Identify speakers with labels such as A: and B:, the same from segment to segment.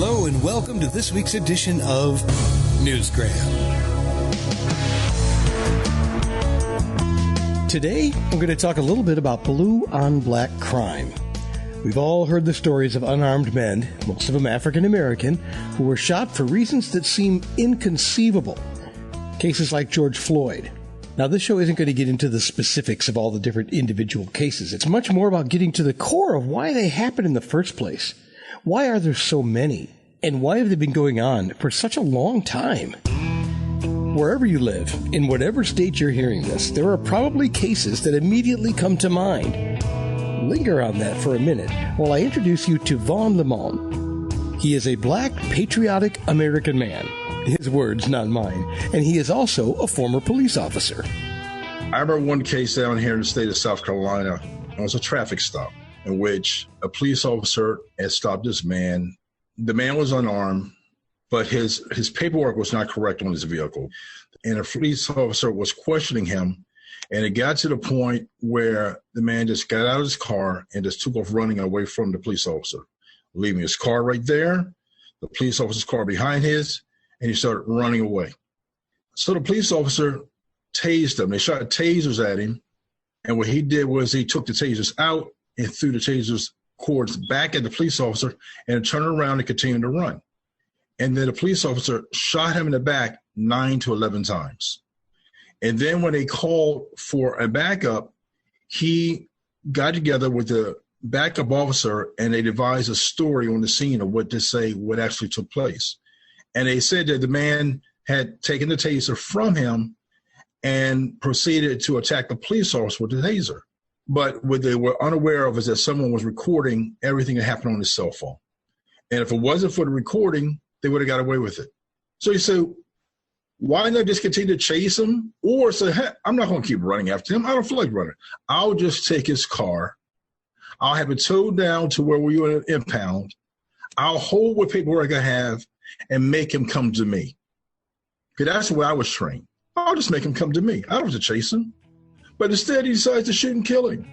A: Hello and welcome to this week's edition of Newsgram. Today, I'm going to talk a little bit about blue on black crime. We've all heard the stories of unarmed men, most of them African American, who were shot for reasons that seem inconceivable. Cases like George Floyd. Now, this show isn't going to get into the specifics of all the different individual cases. It's much more about getting to the core of why they happened in the first place. Why are there so many? And why have they been going on for such a long time? Wherever you live, in whatever state you're hearing this, there are probably cases that immediately come to mind. Linger on that for a minute while I introduce you to Vaughn LeMon. He is a black, patriotic American man. His words, not mine. And he is also a former police officer.
B: I remember one case down here in the state of South Carolina. It was a traffic stop in which a police officer had stopped this man. The man was unarmed, but his paperwork was not correct on his vehicle. And a police officer was questioning him. And it got to the point where the man just got out of his car and just took off running away from the police officer, leaving his car right there, the police officer's car behind his, and he started running away. So the police officer tased him. They shot tasers at him. And what he did was he took the tasers out and threw the tasers cords back at the police officer and turned around and continued to run. And then the police officer shot him in the back 9 to 11 times. And then when they called for a backup, he got together with the backup officer and they devised a story on the scene of what to say, what actually took place. And they said that the man had taken the taser from him and proceeded to attack the police officer with the taser. But what they were unaware of is that someone was recording everything that happened on his cell phone. And if it wasn't for the recording, they would have got away with it. So you say, why not just continue to chase him? Or say, hey, I'm not going to keep running after him. I don't feel like running. I'll just take his car. I'll have it towed down to where we were in an impound. I'll hold what paperwork I have and make him come to me. Because that's the way I was trained. I'll just make him come to me. I don't have to chase him. But instead, he decides to shoot and kill him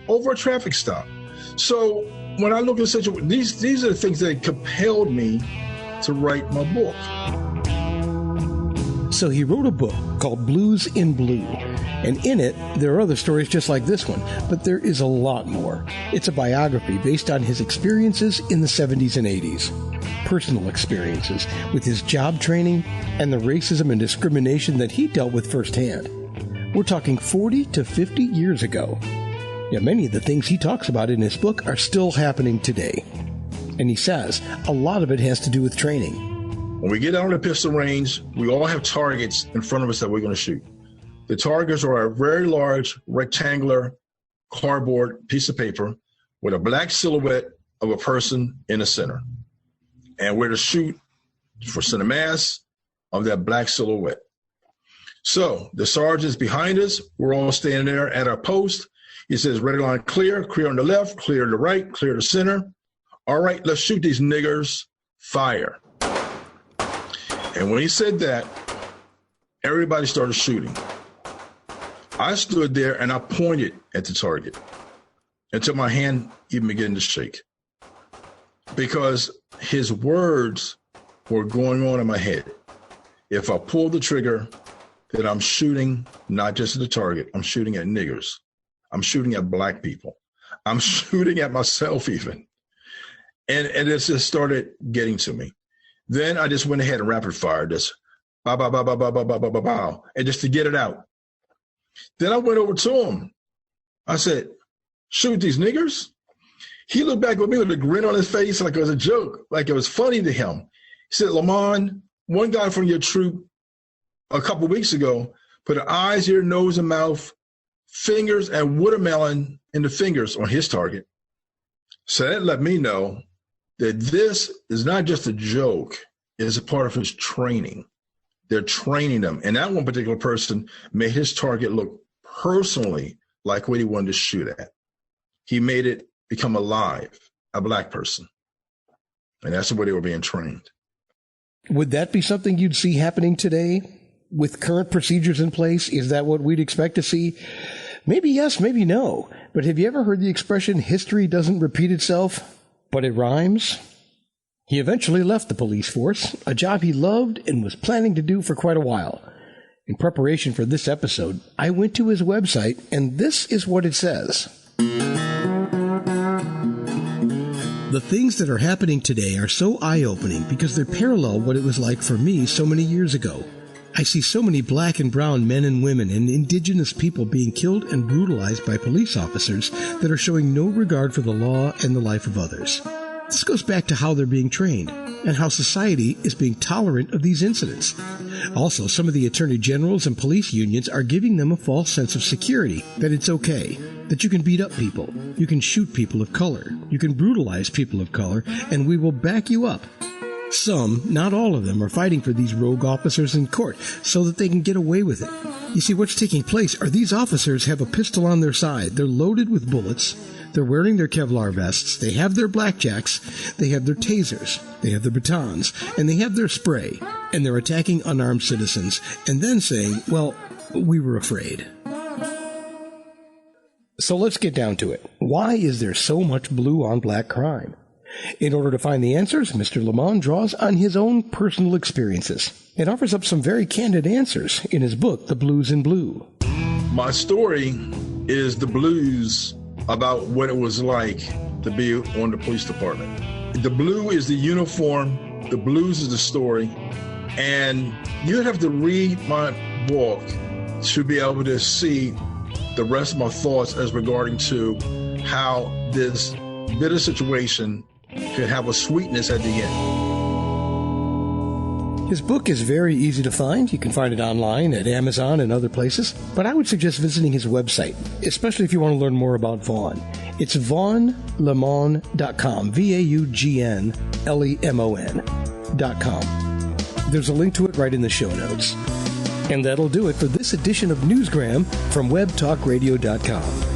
B: over a traffic stop. So when I look at such a, these are the things that compelled me to write my book.
A: So he wrote a book called Blues in Blue. And in it, there are other stories just like this one, but there is a lot more. It's a biography based on his experiences in the 70s and 80s. Personal experiences with his job training and the racism and discrimination that he dealt with firsthand. We're talking 40 to 50 years ago. Yet many of the things he talks about in his book are still happening today. And he says a lot of it has to do with training.
B: When we get out on the pistol range, we all have targets in front of us that we're going to shoot. The targets are a very large rectangular cardboard piece of paper with a black silhouette of a person in the center. And we're to shoot for center mass of that black silhouette. So the sergeant's behind us. We're all standing there at our post. He says, ready line clear, clear on the left, clear to the right, clear to center. All right, let's shoot these niggers. Fire. And when he said that, everybody started shooting. I stood there and I pointed at the target until my hand even began to shake because his words were going on in my head. If I pull the trigger, then I'm shooting not just at the target, I'm shooting at niggers. I'm shooting at black people. I'm shooting at myself even. And it just started getting to me. Then I just went ahead and rapid fired this, bow, bow, bow, bow, bow, bow, bow, bow, bow, bow, and just to get it out. Then I went over to him. I said, shoot these niggers? He looked back at me with a grin on his face like it was a joke, like it was funny to him. He said, LeMon, one guy from your troop a couple weeks ago put eyes, ear, nose, and mouth, fingers, and watermelon in the fingers on his target. So that let me know that this is not just a joke, it's a part of his training. They're training them. And that one particular person made his target look personally like what he wanted to shoot at. He made it become alive, a black person. And that's the way they were being trained.
A: Would that be something you'd see happening today with current procedures in place? Is that what we'd expect to see? Maybe yes, maybe no. But have you ever heard the expression, history doesn't repeat itself, but it rhymes? He eventually left the police force, a job he loved and was planning to do for quite a while. In preparation for this episode, I went to his website, and this is what it says. The things that are happening today are so eye-opening because they parallel what it was like for me so many years ago. I see so many black and brown men and women and indigenous people being killed and brutalized by police officers that are showing no regard for the law and the life of others. This goes back to how they're being trained and how society is being tolerant of these incidents. Also, some of the attorney generals and police unions are giving them a false sense of security, that it's okay, that you can beat up people, you can shoot people of color, you can brutalize people of color, and we will back you up. Some, not all of them, are fighting for these rogue officers in court so that they can get away with it. You see, what's taking place are these officers have a pistol on their side. They're loaded with bullets. They're wearing their Kevlar vests. They have their blackjacks. They have their tasers. They have their batons. And they have their spray. And they're attacking unarmed citizens and then saying, well, we were afraid. So let's get down to it. Why is there so much blue on black crime? In order to find the answers, Mr. LeMon draws on his own personal experiences and offers up some very candid answers in his book, The Blues in Blue.
B: My story is the blues about what it was like to be on the police department. The blue is the uniform, the blues is the story, and you'd have to read my book to be able to see the rest of my thoughts as regarding to how this bitter situation could have a sweetness at the end.
A: His book is very easy to find. You can find it online at Amazon and other places, but I would suggest visiting his website, especially if you want to learn more about Vaughn. It's vaughnlemon.com, VAUGNLEMON.com. There's a link to it right in the show notes. And that'll do it for this edition of Newsgram from webtalkradio.com.